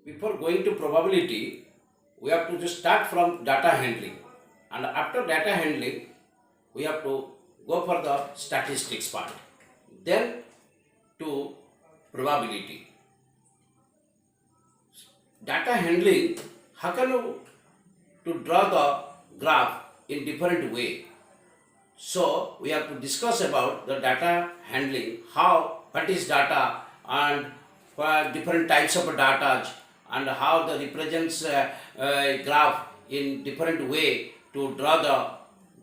Before going to probability, we have to just start from data handling. And after data handling, we have to go for the statistics part. Then to probability. Data handling, how can you to draw the graph in different way? So we have to discuss about the data handling, what is data and what different types of data and how the represents graph in different way to draw the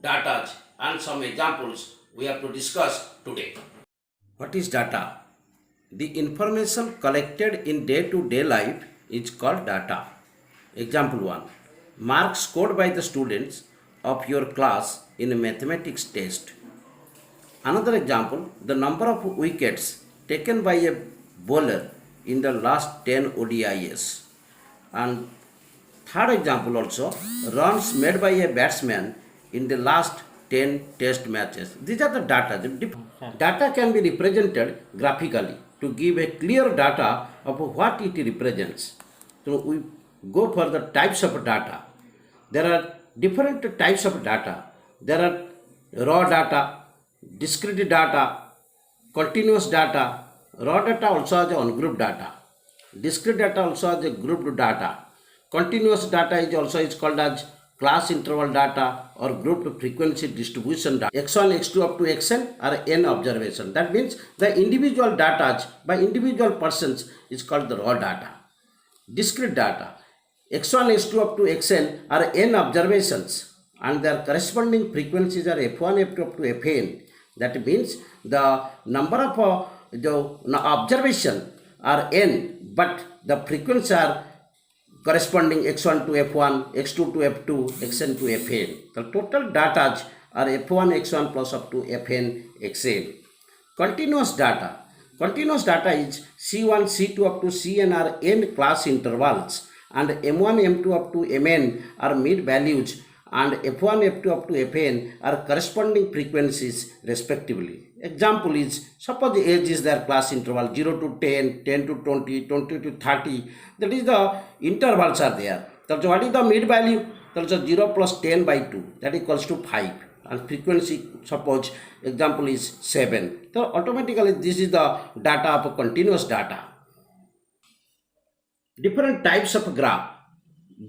data and some examples we have to discuss today. What is data? The information collected in day-to-day life is called data. Example 1. Marks scored by the students of your class in a mathematics test. Another example, the number of wickets taken by a bowler in the last 10 ODIs. And third example also, runs made by a batsman in the last 10 test matches. These are the data. The data can be represented graphically to give a clear data of what it represents. So we go for the types of data. There are different types of data. There are raw data, discrete data, continuous data. Raw data also has a ungrouped data. Discrete data also has a grouped data. Continuous data is called as class interval data or grouped frequency distribution data. X1, X2 up to Xn are n observation. That means the individual data by individual persons is called the raw data. Discrete data, X1, X2 up to Xn are n observations and their corresponding frequencies are F1, F2 up to Fn. That means the number of the observation are n, but the frequencies are corresponding X1 to F1, X2 to F2, Xn to Fn. The total data are F1, X1 plus up to Fn, Xn. Continuous data. Continuous data is C1, C2 up to Cn are n class intervals and M1, M2 up to Mn are mid values and F1, F2 up to Fn are corresponding frequencies respectively. Example is, suppose age is their class interval 0 to 10, 10 to 20, 20 to 30. That is the intervals are there. So what is the mid value? That is 0 plus 10 by 2. That equals to 5. And frequency, suppose example is 7. So automatically this is the data of continuous data. Different types of graph.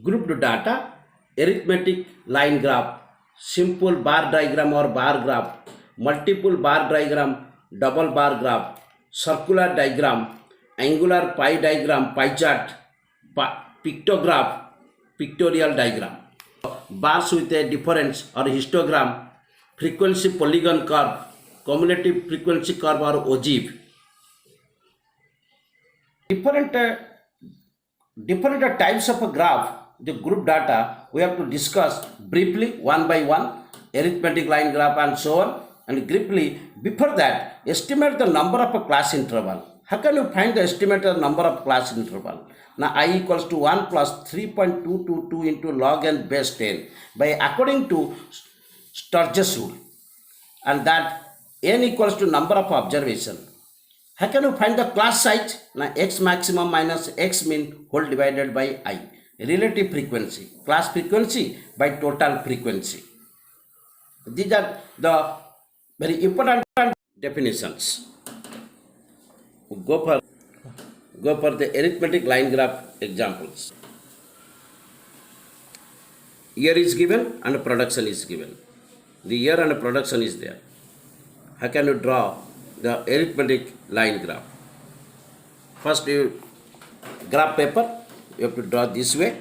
Grouped data, arithmetic line graph, simple bar diagram or bar graph, multiple bar diagram, double bar graph, circular diagram, angular pie diagram, pie chart, pictograph, pictorial diagram. Bars with a difference or histogram, frequency polygon curve, cumulative frequency curve or ogive. Different types of a graph, the group data, we have to discuss briefly one by one, arithmetic line graph and so on. And briefly, before that, estimate the number of a class interval. How can you find the estimated number of class interval? Now I equals to 1 plus 3.222 into log n base 10 by according to Sturge's rule, and that n equals to number of observation. How can you find the class size? Now x maximum minus x mean whole divided by I. Relative frequency, class frequency by total frequency. These are the very important definitions. Go for the arithmetic line graph examples. Year is given and production is given. The year and production is there. How can you draw the arithmetic line graph? First, you graph paper. You have to draw this way.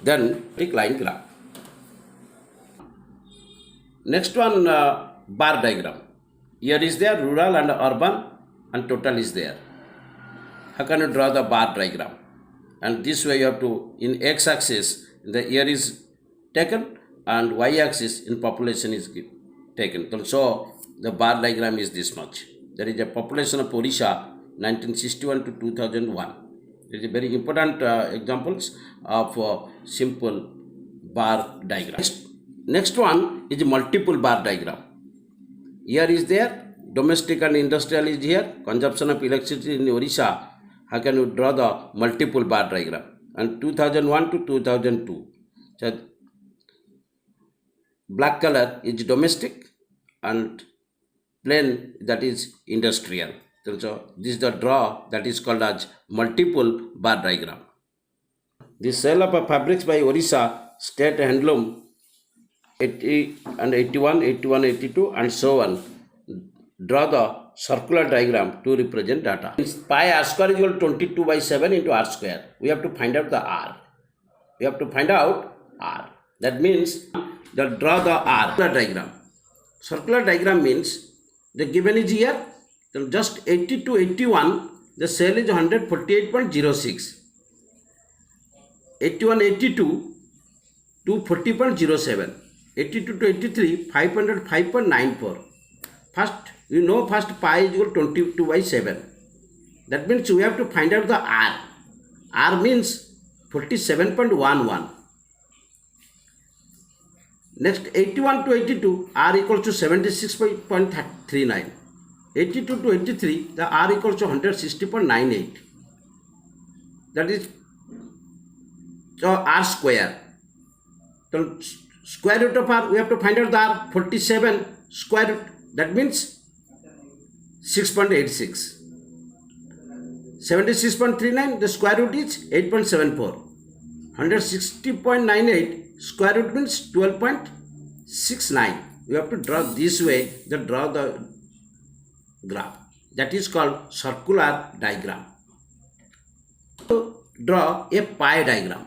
Then take line graph. Next one, bar diagram. Here is there rural and urban and total is there. How can you draw the bar diagram? And this way you have to, in x-axis, the year is taken and y-axis in population is taken. So the bar diagram is this much. There is a population of Odisha 1961 to 2001. It is very important examples of simple bar diagram. Next one is multiple bar diagram. Here is there domestic and industrial is here. Consumption of electricity in Odisha how can you draw the multiple bar diagram? And 2001 to 2002. So black color is domestic and plain that is industrial. So this is the draw that is called as multiple bar diagram. The sale of fabrics by Orissa State Handloom 80 and 81, 81, 82 and so on. Draw the circular diagram to represent data. Pi r square is equal to 22 by 7 into r square. We have to find out the r. We have to find out r. That means draw the r. Circular diagram. Circular diagram means the given is here. So just 80 to 81, the cell is 148.06. 81, 82 to 40.07. 82 to 83, 505.94. First, you know first pi is equal to 22 by 7. That means we have to find out the r. R means 47.11. Next, 81 to 82, r equals to 76.39. 82 to 83, the r equals to 160.98. That is so r square. So square root of r, we have to find out the r. 47 square root, that means 6.86. 76.39, the square root is 8.74. 160.98 square root means 12.69. We have to draw this way, draw the graph. That is called circular diagram. So draw a pie diagram.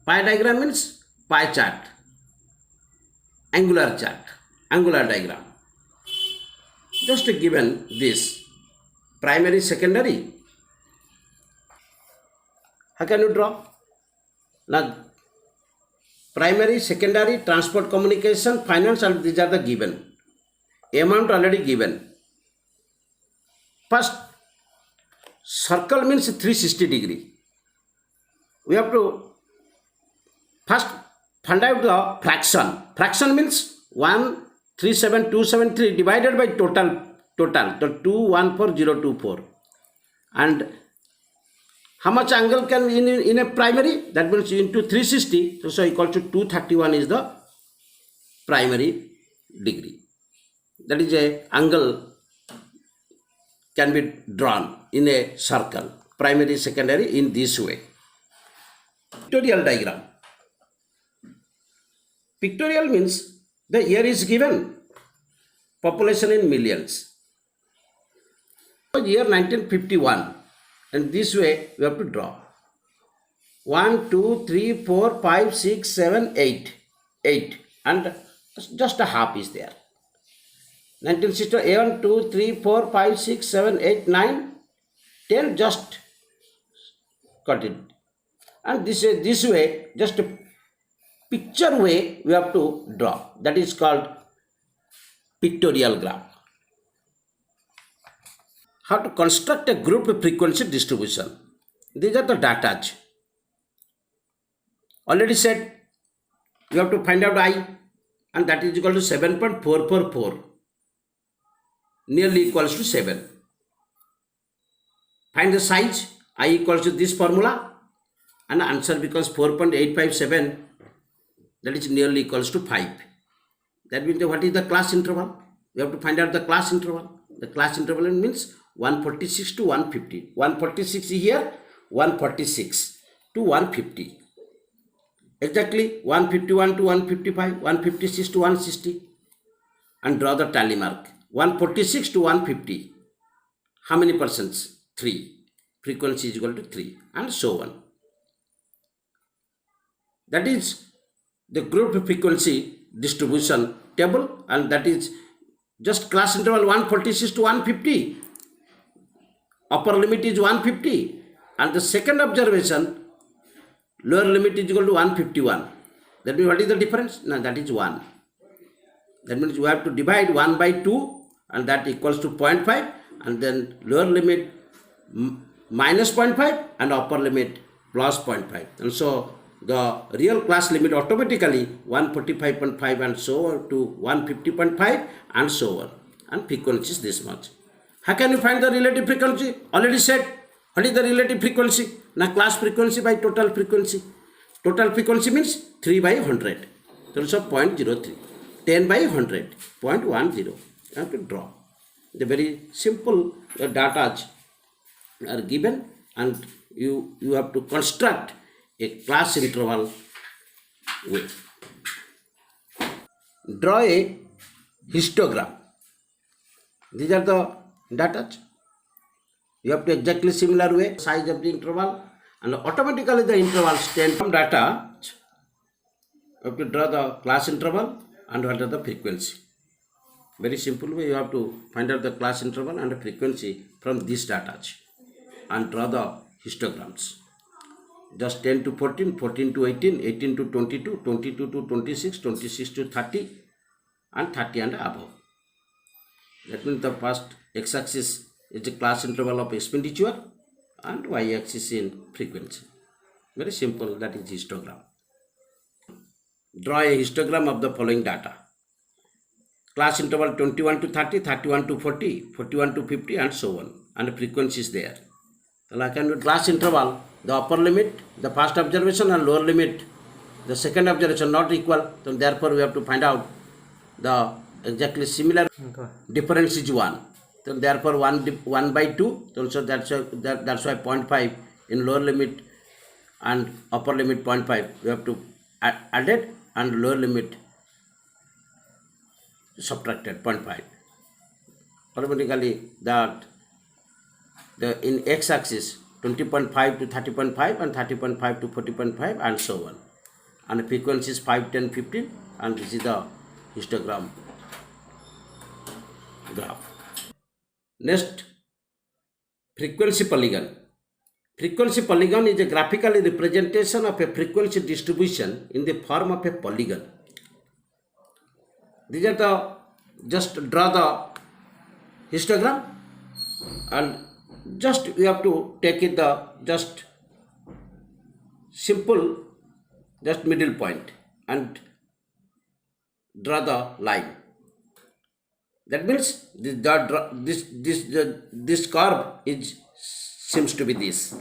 Pie diagram means pie chart, angular diagram. Just given this primary, secondary. How can you draw? Now, primary, secondary, transport, communication, finance, and these are the given. Amount already given. First, circle means 360 degree. We have to first find out the fraction. Fraction means 1,37273 divided by total. So 214024. And how much angle can be in a primary? That means into 360. So equal to 231 is the primary degree. That is a angle can be drawn in a circle. Primary, secondary in this way. Pictorial diagram. Pictorial means the year is given. Population in millions. Year 1951. And this way we have to draw. 1, 2, 3, 4, 5, 6, 7, 8. 8. And just a half is there. 1960, 1, 2, 3, 4, 5, 6, 7, 8, 9, 10, just cut it. And this way, just a picture way we have to draw. That is called pictorial graph. How to construct a group frequency distribution. These are the data. Already said, you have to find out I, and that is equal to 7.444. Nearly equals to 7. Find the size. I equals to this formula, and the answer becomes 4.857. That is nearly equals to 5. That means what is the class interval? We have to find out the class interval. The class interval means 146 to 150. 146 here, 146 to 150. Exactly 151 to 155, 156 to 160. And draw the tally mark. 146 to 150. How many percents? 3. Frequency is equal to 3 and so on. That is the group frequency distribution table, and that is just class interval 146 to 150. Upper limit is 150, and the second observation, lower limit is equal to 151. That means what is the difference? No, that is 1. That means you have to divide 1 by 2, and that equals to 0.5, and then lower limit minus 0.5 and upper limit plus 0.5. And so the real class limit automatically 145.5 and so on to 150.5 and so on. And frequency is this much. How can you find the relative frequency? Already said What is the relative frequency? Now class frequency by total frequency. Total frequency means 3 by 100. So 0.03. 10 by 100. 0.10. You have to draw. The very simple data are given, and you have to construct a class interval with. Draw a histogram. These are the data. You have to exactly similar way size of the interval, and automatically the intervals tend from data. You have to draw the class interval and what are the frequency. Very simple way, you have to find out the class interval and the frequency from this data and draw the histograms. Just 10 to 14, 14 to 18, 18 to 22, 22 to 26, 26 to 30 and 30 and above. That means the first x-axis is the class interval of expenditure and y-axis in frequency. Very simple, that is histogram. Draw a histogram of the following data. Class interval 21 to 30, 31 to 40, 41 to 50 and so on. And the frequency is there. So I can do class interval, the upper limit, the first observation and lower limit, the second observation not equal. So therefore we have to find out the exactly similar difference is 1. So therefore 1 by 2. So that's why 0.5 in lower limit and upper limit 0.5. We have to add it and lower limit subtracted 0.5. Automatically that the in x-axis 20.5 to 30.5 and 30.5 to 40.5 and so on. And the frequency is 5, 10, 15 and this is the histogram graph. Next, frequency polygon. Frequency polygon is a graphical representation of a frequency distribution in the form of a polygon. These are the, just draw the histogram and just you have to take it the just simple just middle point and draw the line. That means this curve is seems to be this.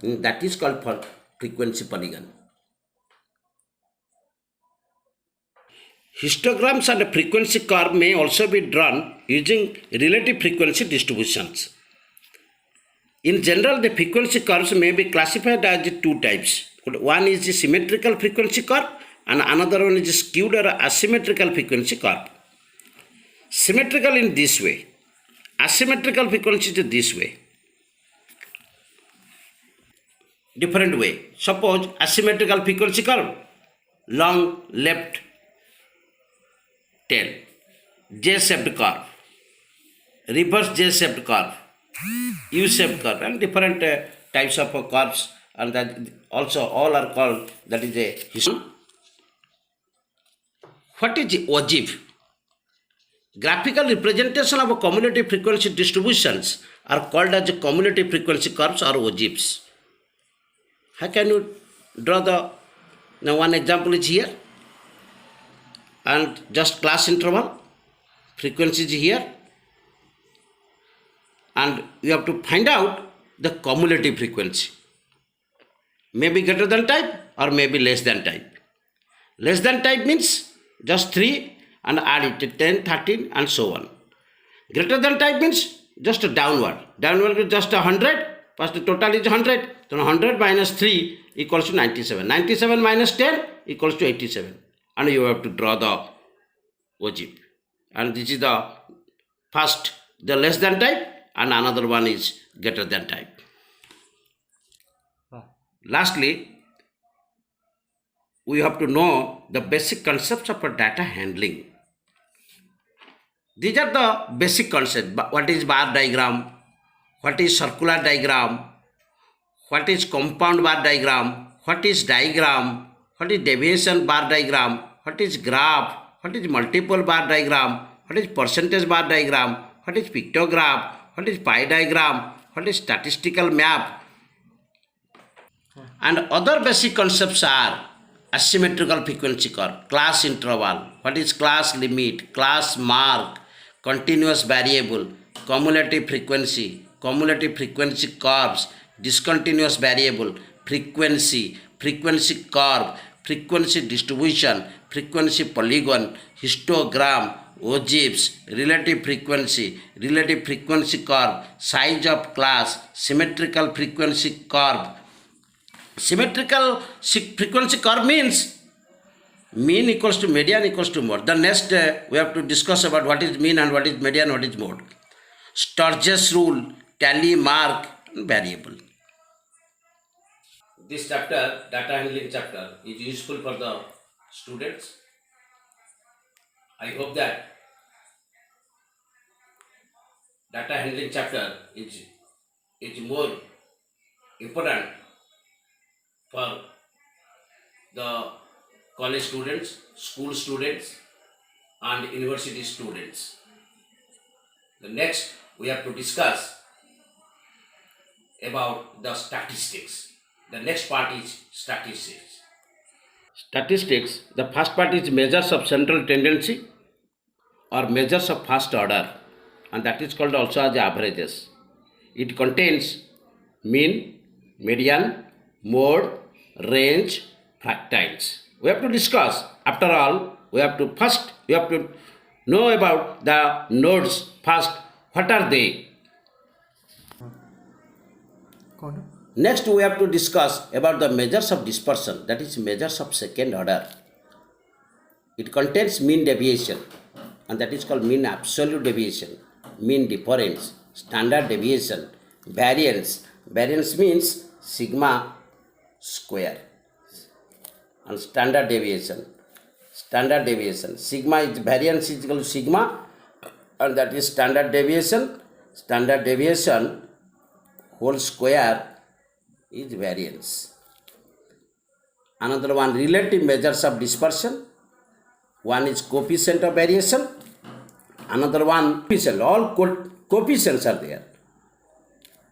That is called for frequency polygon. Histograms and a frequency curve may also be drawn using relative frequency distributions. In general, the frequency curves may be classified as two types. One is the symmetrical frequency curve and another one is the skewed or asymmetrical frequency curve. Symmetrical in this way, asymmetrical frequency is this way. Different way. Suppose asymmetrical frequency curve, long left tail, J-shaped curve, reverse J-shaped curve, U-shaped curve, and different types of curves, and that also all are called, that is a histogram. What is ogive? Graphical representation of a cumulative frequency distributions are called as cumulative frequency curves or ogives. How can you draw the, now one example is here, and just class interval, frequency is here, and you have to find out the cumulative frequency. Maybe greater than type or maybe less than type. Less than type means just 3 and add it to 10, 13 and so on. Greater than type means just a downward. Downward is just 100. First the total is 100. So 100 minus 3 equals to 97. 97 minus 10 equals to 87. And you have to draw the ogive. And this is the first, the less than type, and another one is greater than type. Lastly, we have to know the basic concepts of data handling. These are the basic concepts. What is bar diagram? What is circular diagram? What is compound bar diagram? What is diagram? What is deviation bar diagram? What is graph? What is multiple bar diagram? What is percentage bar diagram? What is pictograph? What is pie diagram? What is statistical map? And other basic concepts are asymmetrical frequency curve, class interval, what is class limit, class mark, continuous variable, cumulative frequency curves, discontinuous variable, frequency, frequency curve, frequency distribution, frequency polygon, histogram, ogives, relative frequency curve, size of class, symmetrical frequency curve. Symmetrical frequency curve means mean equals to median equals to mode. The next we have to discuss about what is mean and what is median, what is mode. Sturges rule, tally mark, and variable. This chapter, data handling chapter, is useful for the students. I hope that data handling chapter is more important for the college students, school students, and university students. The next we have to discuss about the statistics. The next part is statistics. Statistics, the first part is measures of central tendency or measures of first order, and that is called also as averages. It contains mean, median, mode, range, fractiles. We have to discuss. After all, we have to know about the nodes first. What are they? Next, we have to discuss about the measures of dispersion, that is measures of second order. It contains mean deviation, and that is called mean absolute deviation, mean difference, standard deviation, variance. Variance means sigma square, and standard deviation. Standard deviation. Sigma is variance is equal to sigma, and that is standard deviation. Standard deviation whole square is variance. Another one, relative measures of dispersion. One is coefficient of variation. Another one, coefficient. All coefficients are there.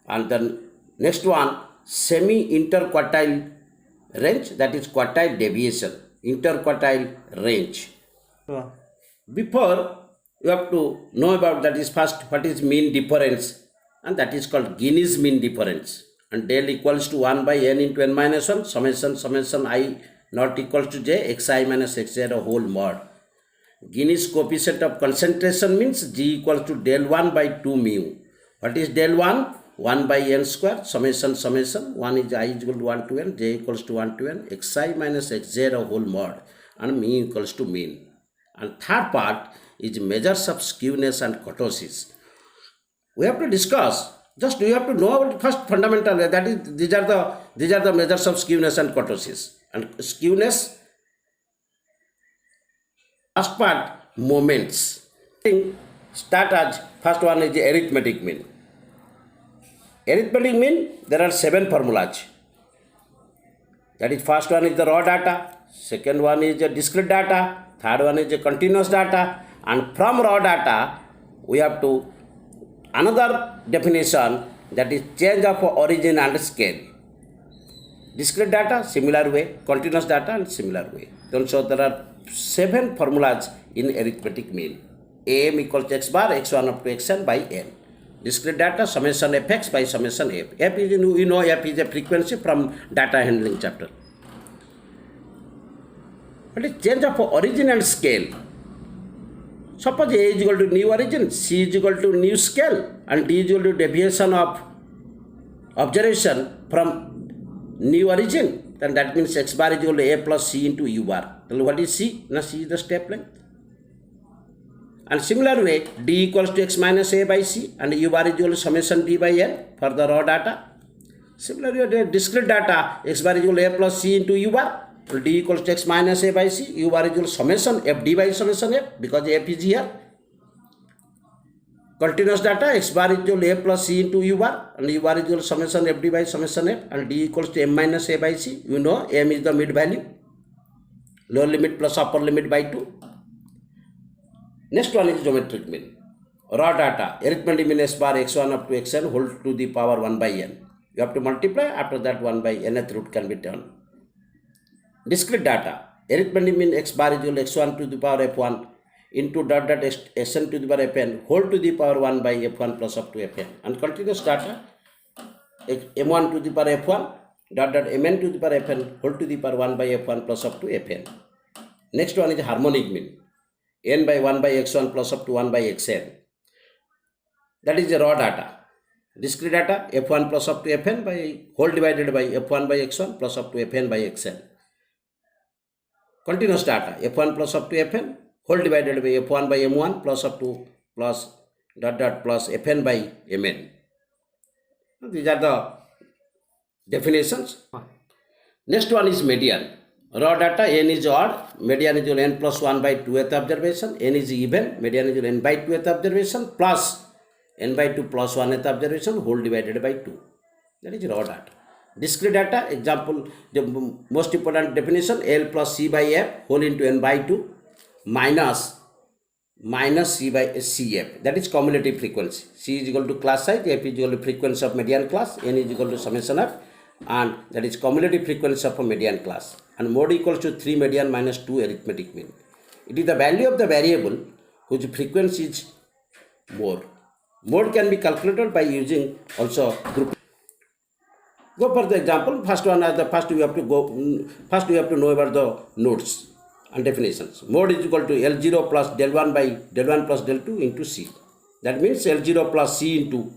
And then next one, semi-interquartile range, that is quartile deviation. Interquartile range. Before, you have to know about that is first what is mean difference, and that is called Gini's mean difference. And del equals to 1 by n into n minus 1 summation I not equals to j xi minus x0 whole mod. Gini's coefficient of concentration means g equals to del 1 by 2 mu. What is del 1? 1 by n square summation 1 is I is equal to 1 to n, j equals to 1 to n, xi minus x0 whole mod, and mu equals to mean. And third part is measures of skewness and kurtosis. We have to discuss. Just you have to know about first fundamental, that is these are the measures of skewness and kurtosis. And skewness, first part, moments. Start as first one is the arithmetic mean. Arithmetic mean, there are 7 formulas. That is, first one is the raw data, second one is the discrete data, third one is the continuous data, and from raw data we have to another definition, that is change of origin and scale. Discrete data, similar way, continuous data and similar way. So there are 7 formulas in arithmetic mean. Am equals to x bar, x1 up to xn by n. Discrete data, summation fx by summation f. F is, you know, f is a frequency from data handling chapter. What is change of origin and scale? Suppose A is equal to new origin, C is equal to new scale, and D is equal to deviation of observation from new origin. Then that means x bar is equal to A plus C into U bar. Then what is C? Now C is the step length. And similar way, D equals to x minus A by C, and U bar is equal to summation D by N for the raw data. Similarly, discrete data, x bar is equal to A plus C into U bar. D equals to x minus A by C, U bar is equal to summation F D by summation F, because F is here. Continuous data, x bar is equal to A plus C into U bar, and U bar is equal to summation F D by summation F, and D equals to M minus A by C. You know, M is the mid value, lower limit plus upper limit by 2. Next one is geometric mean. Raw data, arithmetic mean s bar x1 up to xn whole to the power 1 by n. You have to multiply, after that 1 by nth root can be done. Discrete data, arithmetic mean x bar is equal to x1 to the power f1 into dot sn to the power fn whole to the power 1 by f1 plus up to fn. And continuous data, m1 to the power f1 dot dot mn to the power fn whole to the power 1 by f1 plus up to fn. Next one is harmonic mean, n by 1 by x1 plus up to 1 by xn. That is the raw data. Discrete data f1 plus up to fn by whole divided by f1 by x1 plus up to fn by xn. Continuous data f1 plus up to fn whole divided by f1 by m1 plus up to plus dot dot plus fn by mn. These are the definitions. Next one is median. Raw data n is odd, median is equal n plus 1 by 2th observation, n is even, median is equal n by 2th observation plus n by 2 plus 1th observation whole divided by 2. That is raw data. Discrete data, example, the most important definition, L plus C by F whole into n by 2 minus C by CF. That is cumulative frequency. C is equal to class size, F is equal to frequency of median class, n is equal to summation F, and that is cumulative frequency of a median class. And mode equals to 3 median minus 2 arithmetic mean. It is the value of the variable whose frequency is more. Mode can be calculated by using also group. Go for the example. First we have to know about the nodes and definitions. Mode is equal to L0 plus del 1 by del 1 plus del 2 into C. That means L0 plus C into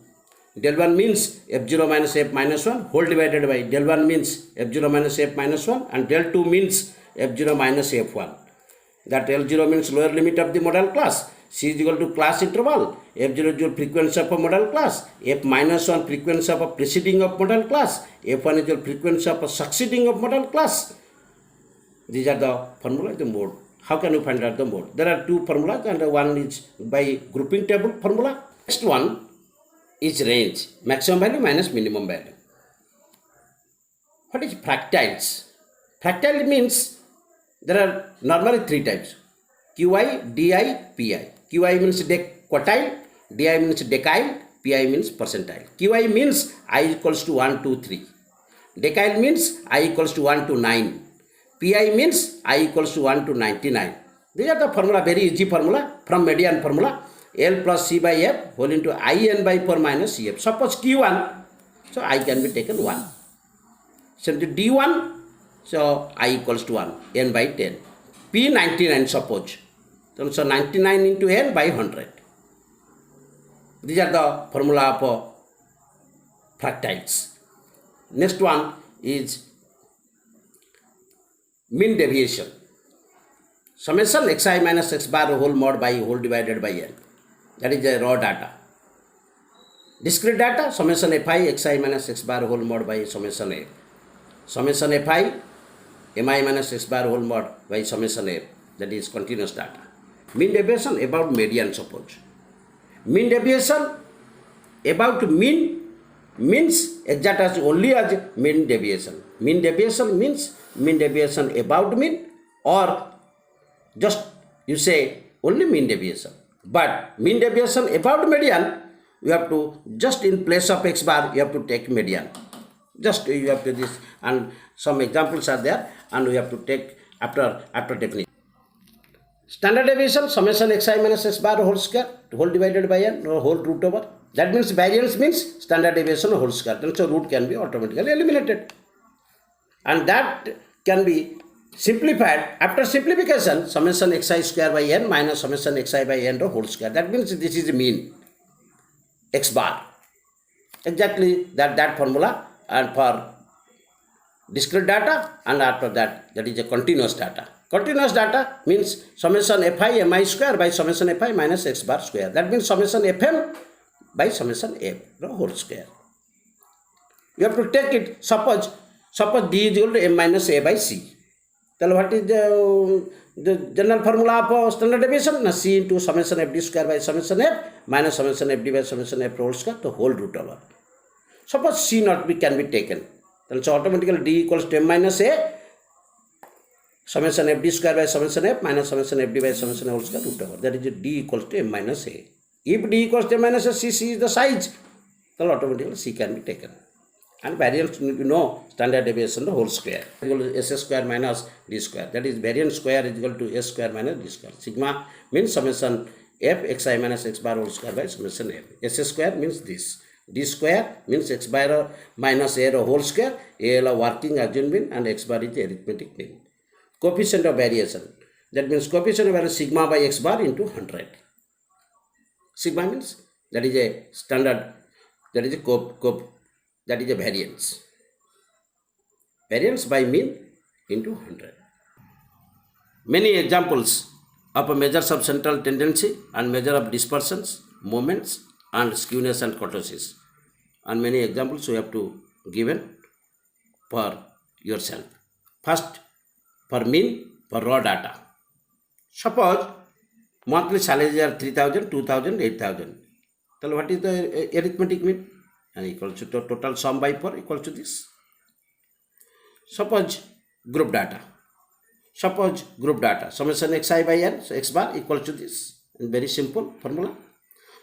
del 1 means f0 minus f minus 1 whole divided by del 1 means f0 minus f minus 1 and del 2 means f0 minus f1. That L0 means lower limit of the model class. C is equal to class interval. F0 is equal frequency of a model class. F minus 1 frequency of a preceding of model class. F1 is equal frequency of a succeeding of model class. These are the formula, the mode. How can you find out the mode? There are two formulas and one is by grouping table formula. Next one is range, maximum value minus minimum value. What is fractals? Fractal means there are normally three types: QI, DI, PI. QI means quartile, DI means decile, PI means percentile. QI means I equals to 1 to 3. Decile means I equals to 1 to 9. PI means I equals to 1 to 99. These are the formula, very easy formula from median formula. L plus C by F whole into I n by 4 minus CF. Suppose Q1, so I can be taken 1. So D1, so I equals to 1, n by 10. P 99 suppose. So 99 into n by 100. These are the formula for fractals. Next one is mean deviation. Summation xi minus x bar whole mod by whole divided by n. That is the raw data. Discrete data, summation fi xi minus x bar whole mod by summation f. Summation fi mi minus x bar whole mod by summation f. That is continuous data. Mean deviation about median suppose. Mean deviation about mean means exact as only as mean deviation. Mean deviation means mean deviation about mean, or just you say only mean deviation. But mean deviation about median, you have to just in place of x bar you have to take median. Just you have to this, and some examples are there, and we have to take after definition. Standard deviation, summation xi minus x bar whole square whole divided by n or whole root over. That means variance means standard deviation whole square. Then so root can be automatically eliminated. And that can be simplified. After simplification, summation xi square by n minus summation xi by n whole square. That means this is the mean x bar. Exactly that formula, and for discrete data, and after that is a continuous data. Continuous data means summation fi mi square by summation fi minus x bar square. That means summation fm by summation f whole square. You have to take it, suppose d is equal to m minus a by c. Then what is the general formula of standard deviation? Now c into summation fd square by summation f minus summation fd by summation f whole square, the whole root over. Suppose c not can be taken, then so automatically d equals to m minus a summation fd square by summation f minus summation fd by summation whole square root over. That is d equals to m minus a. If d equals to m minus a, c is the size, then automatically c can be taken. And variance, you know, standard deviation the whole square equal to s square minus d square. That is variance square is equal to s square minus d square. Sigma means summation f xi minus x bar whole square by summation f. S square means this. D square means x bar minus A whole square, A working assumed mean, and x bar is the arithmetic mean. Coefficient of variation, that means coefficient of variation sigma by x bar into 100. Sigma means that is a standard, that is a that is a variance. Variance by mean into 100. Many examples of a measures of central tendency and measure of dispersions, moments, and skewness and kurtosis. And many examples we have to given for yourself. First, for mean for raw data. Suppose monthly salaries are 3,000, 2,000, 8,000. Then what is the arithmetic mean? And equals to total sum by 4 equals to this. Suppose group data. Suppose group data, summation xi by n, so x bar equals to this. In very simple formula.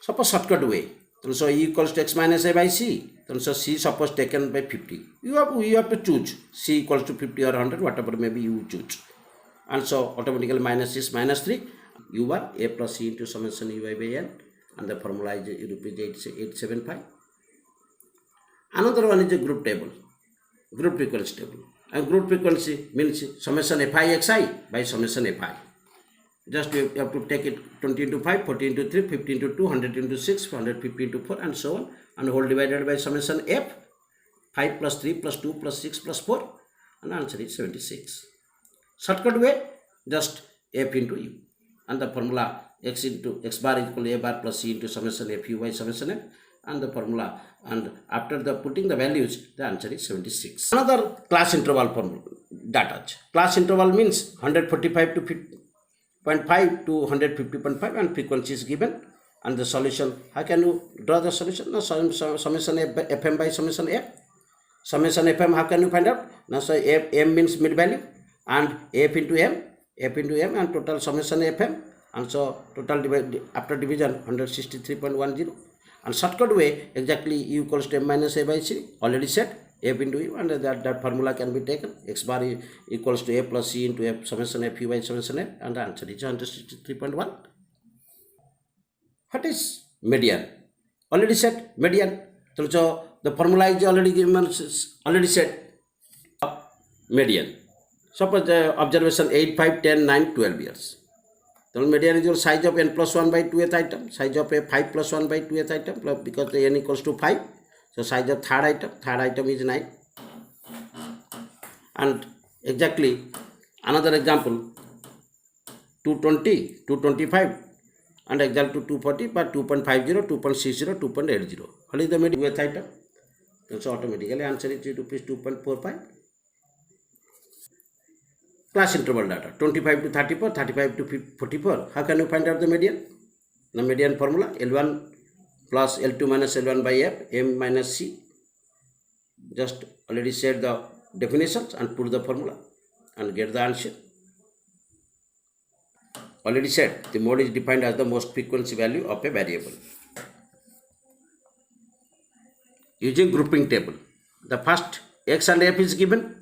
Suppose shortcut way. So E equals to x minus a by c. So c suppose taken by 50. You have to choose c equals to 50 or 100, whatever maybe you choose. And so automatically minus is minus 3. U bar a plus c into summation ui by n. And the formula is rupees 875. Another one is a group table. Group frequency table. And group frequency means summation fi xi by summation fi. Just you have to take it 20 into 5, 40 into 3, 50 into 2, 100 into 6, 150 into 4, and so on. And whole divided by summation f, 5 plus 3 plus 2 plus 6 plus 4. And answer is 76. Shortcut way, just f into u. And the formula x into x bar is equal to a bar plus c into summation f u by summation f. And the formula, and after the putting the values, the answer is 76. Another class interval formula data. Class interval means 145 to 0.5 to 150.5, and frequency is given. And the solution, how can you draw the solution? Now summation fm by summation f. Summation fm, how can you find out? Now so m means mid value, and f into m, and total summation fm, and so total after division 163.10. And shortcut way, exactly u equals to m minus a by c, already said, f into u, and that formula can be taken. X bar equals to a plus c into f summation f u by summation f, and the answer is 163.1. What is median? Already said, median. So the formula is already said, median. Suppose the observation 8, 5, 10, 9, 12 years. The median is your size of n plus 1 by 2th item, size of a 5 plus 1 by 2th item, because the n equals to 5. So size of third item is 9. And exactly another example, 220, 225, and example 240, but 2.50, 2.60, 2.80. What is the median 2th item? So automatically answer is rupees 2.45. Class interval data, 25 to 34, 35 to 44. How can you find out the median? The median formula, L1 plus L2 minus L1 by F, M minus C. Just already said the definitions and put the formula and get the answer. Already said, the mode is defined as the most frequency value of a variable. Using grouping table, the first X and F is given.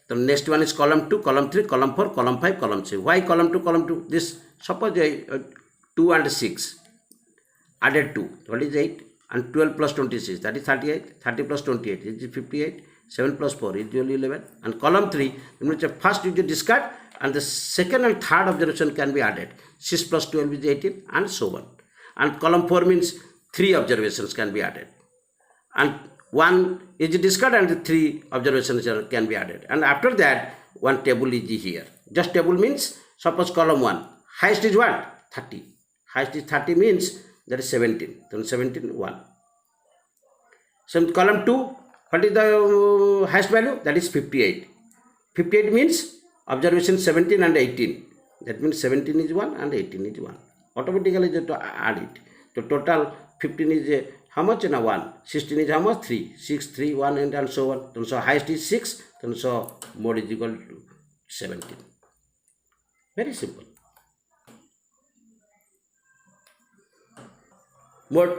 The next one is column 2, column 3, column 4, column 5, column 6. Why column 2, column 2? This, suppose 2 and 6, added 2, what is 8? And 12 plus 26, that is 38. 30 plus 28 is 58. 7 plus 4 is 11. And column 3, in which first you discard, and the second and third observation can be added. 6 plus 12 is 18, and so on. And column 4 means 3 observations can be added. And 1 is discarded and 3 observations can be added. And after that, one table is here. Just table means, suppose column 1, highest is what? 30. Highest is 30 means that is 17. Then 17, 1. So column 2, what is the highest value? That is 58. 58 means observation 17 and 18. That means 17 is 1 and 18 is 1. Automatically you have to add it. The total 15 is how much? 1. 16 is how much? 3. 6, 3, 1, and so on. Then so highest is 6. Then so mode is equal to 17. Very simple. Mode,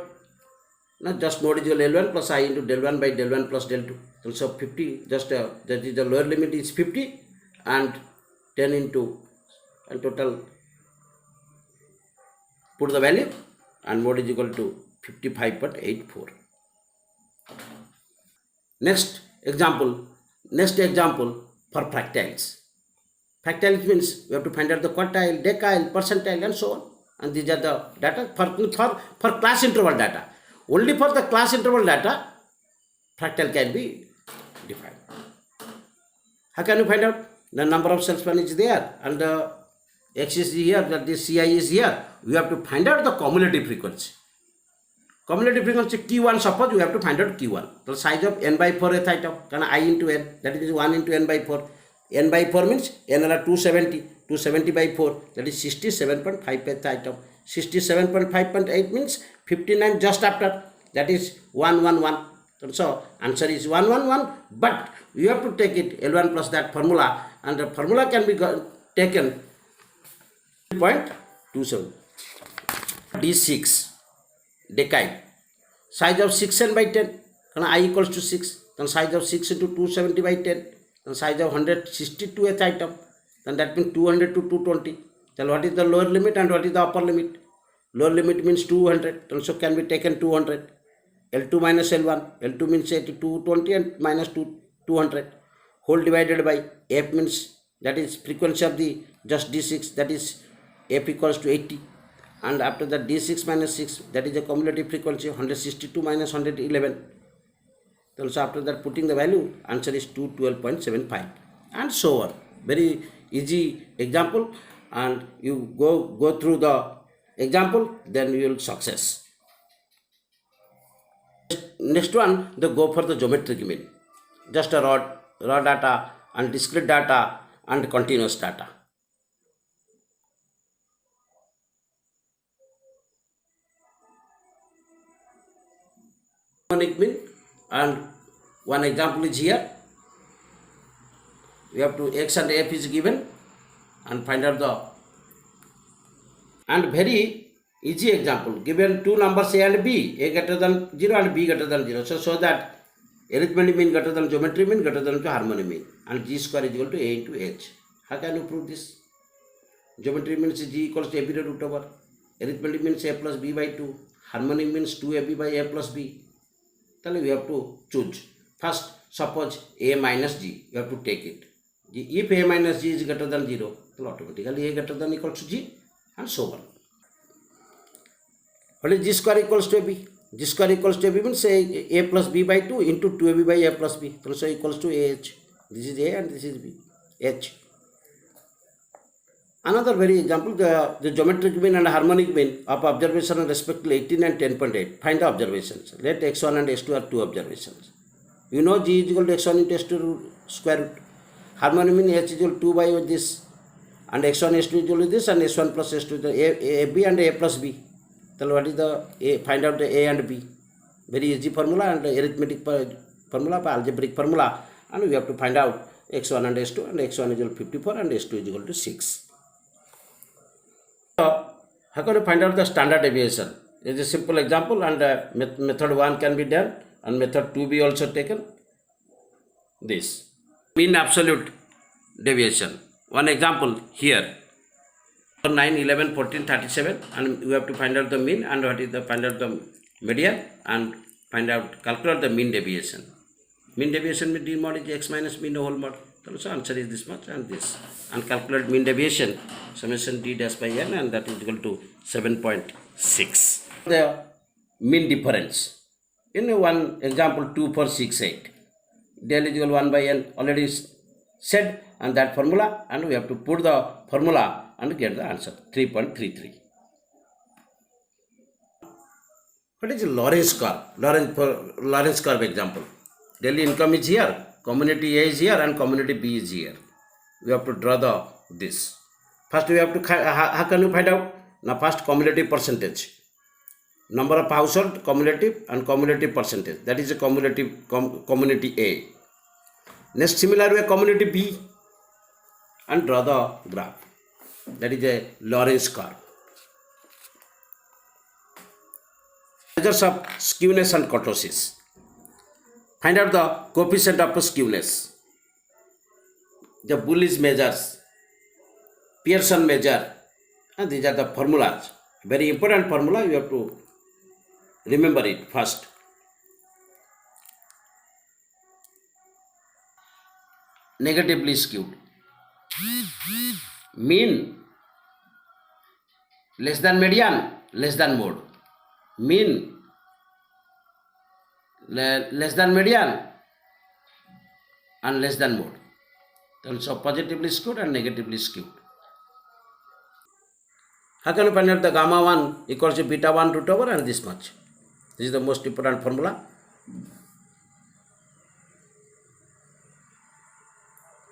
not just mode is equal to L1 plus I into del 1 by del 1 plus del 2. Then so 50, just that is the lower limit is 50, and 10 into, and total, put the value, and mode is equal to 55.84. Next example for fractals. Fractals means we have to find out the quartile, decile, percentile, and so on. And these are the data for class interval data. Only for the class interval data, fractal can be defined. How can you find out? The number of cell span is there, and the X is here, that this Ci is here. We have to find out the cumulative frequency. Cumulative frequency Q1, suppose you have to find out Q1. The size of n by 4 is item, I into n, that is 1 into n by 4. N by 4 means n are 270 by 4, that is 67.5 item. 67.5.8 means 59 just after, that is 111. So answer is 111, but you have to take it L1 plus that formula, and the formula can be taken 0.27. D6 decile, size of 6n by 10, I equals to 6, then size of 6 into 270 by 10, then size of 162 item, then that means 200 to 220. Then what is the lower limit and what is the upper limit? Lower limit means 200, so can be taken 200. L2 minus L1, L2 means 220 and minus 200, whole divided by F means that is frequency of the just D6, that is F equals to 80, and after that D6 minus 6, that is the cumulative frequency, 162 minus 111. So after that putting the value, answer is 212.75, and so on. Very easy example, and you go through the example, then you will success. Next one, the go for the geometric mean. Just a raw data and discrete data and continuous data. Harmonic mean, and one example is here. We have to x and f is given and find out the, and very easy example, given two numbers a and b, a greater than 0 and b greater than 0. So that arithmetic mean greater than geometry mean greater than harmonic mean, and g square is equal to a into h. How can you prove this? Geometry means g equals to a b root over, arithmetic means a plus b by 2, harmonic means 2ab by a plus b. Then we have to choose. First, suppose a minus g, you have to take it. If a minus g is greater than 0, then automatically a greater than equals to g, and so on. What is g square equals to ab? G square equals to ab means a plus b by 2 into 2ab by a plus b, so equals to ah. This is a and this is b, h. Another very example, the geometric mean and harmonic mean of observation respectively 18 and 10.8. Find the observations. Let x1 and x2 are two observations. You know g is equal to x1 into x2 square root. Harmonic mean h is equal to 2 by this, and x1 s2 is equal to this, and s1 plus s2 is a b and a plus b. Then what is the a? Find out the a and b. Very easy formula, and arithmetic formula, algebraic formula, and we have to find out x1 and s2, and x1 is equal to 54 and s2 is equal to 6. How can you find out the standard deviation? It is a simple example, and method 1 can be done, and method 2 be also taken. This mean absolute deviation. One example here, 9, 11, 14, 37, and you have to find out the mean, and what is the find out the median, and calculate the mean deviation. Mean deviation means d mod is x minus mean whole mod. So answer is this much and this, and calculate mean deviation, summation d dash by n, and that is equal to 7.6. The mean difference in one example 2, 4, 6, 8, del is equal 1 by n already said, and that formula, and we have to put the formula and get the answer 3.33. What is Lorentz curve? Lorentz curve example. Daily income is here, community A is here, and community B is here. We have to draw this. First we have to, how can you find out? Now first cumulative percentage. Number of household, cumulative, and cumulative percentage. That is a cumulative community A. Next similar way community B, and draw the graph. That is a Lorentz curve. Measures of skewness and kurtosis. Find out the coefficient of skewness. The Bullish measures, Pearson measure, and these are the formulas. Very important formula, you have to remember it first. negatively skewed. Mean less than median, less than mode. Mean less than median and less than mode. So positively skewed and negatively skewed. How can you find out the gamma 1 equals to beta 1 root over and this much? This is the most important formula.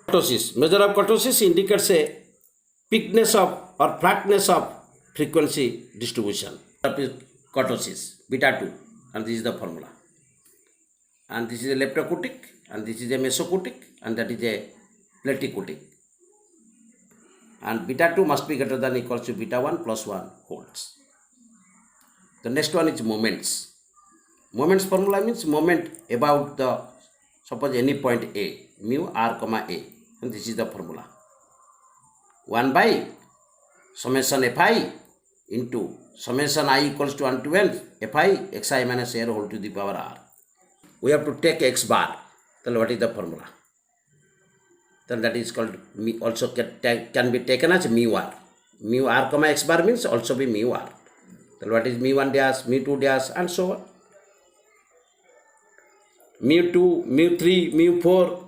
Kurtosis. Measure of kurtosis indicates a thickness of or flatness of frequency distribution. Kurtosis, beta 2, and this is the formula. And this is a leptokurtic, and this is a mesokurtic, and that is a pletikurtic. And beta 2 must be greater than equals to beta 1 plus 1 holds. The next one is moments. Moments formula means moment about the, suppose any point A, mu r comma A, and this is the formula. 1 by summation fi into summation I equals to 1 to n fi xi minus r whole to the power r. We have to take x bar. Then what is the formula? Then that is called, also can be taken as mu r. Mu r comma x bar means also be mu r. Then what is mu 1 dash, mu 2 dash, and so on. Mu 2, mu 3, mu 4.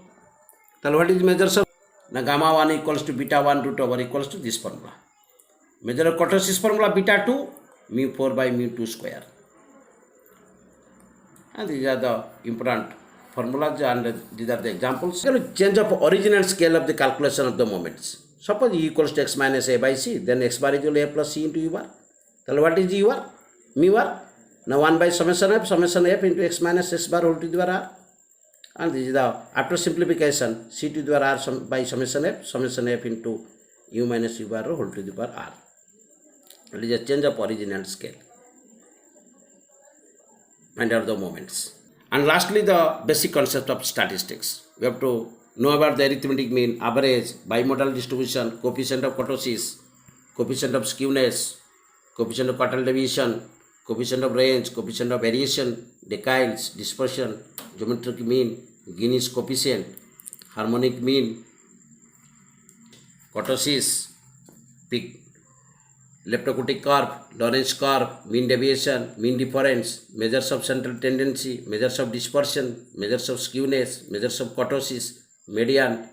Then what is measures of? Now gamma 1 equals to beta 1 root over equals to this formula. Measure of kurtosis formula beta 2, mu 4 by mu 2 square. And these are the important formulas and these are the examples. Change of origin and scale of the calculation of the moments. Suppose E equals to x minus a by c, then x bar is equal to a plus c into u bar. Then what is u bar? Mu r. Now 1 by summation f into x minus s bar whole to the power r. And this is the, after simplification, c to the power r by summation f into u minus u bar whole to the power r. That is a change of origin and scale. Find out the moments. And lastly, the basic concept of statistics. We have to know about the arithmetic mean, average, bimodal distribution, coefficient of kurtosis, coefficient of skewness, coefficient of quartile deviation, coefficient of range, coefficient of variation, deciles, dispersion, geometric mean, Gini's coefficient, harmonic mean, kurtosis, peak, leptokurtic curve, Lorentz curve, mean deviation, mean difference, measures of central tendency, measures of dispersion, measures of skewness, measures of kurtosis, median,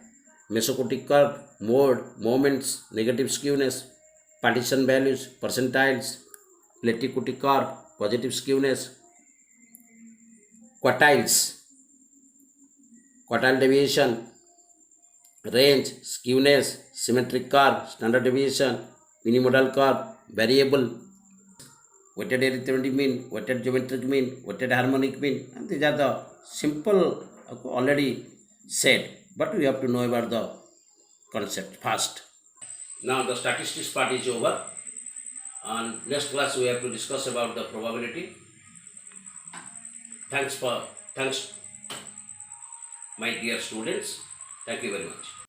mesokurtic curve, mode, moments, negative skewness, partition values, percentiles, pletikurtic curve, positive skewness, quartiles, quartile deviation, range, skewness, symmetric curve, standard deviation, minimodal curve, variable, weighted arithmetic mean, weighted geometric mean, weighted harmonic mean, and these are the simple already said, but we have to know about the concept first. Now the statistics part is over, and next class we have to discuss about the probability. Thanks my dear students. Thank you very much.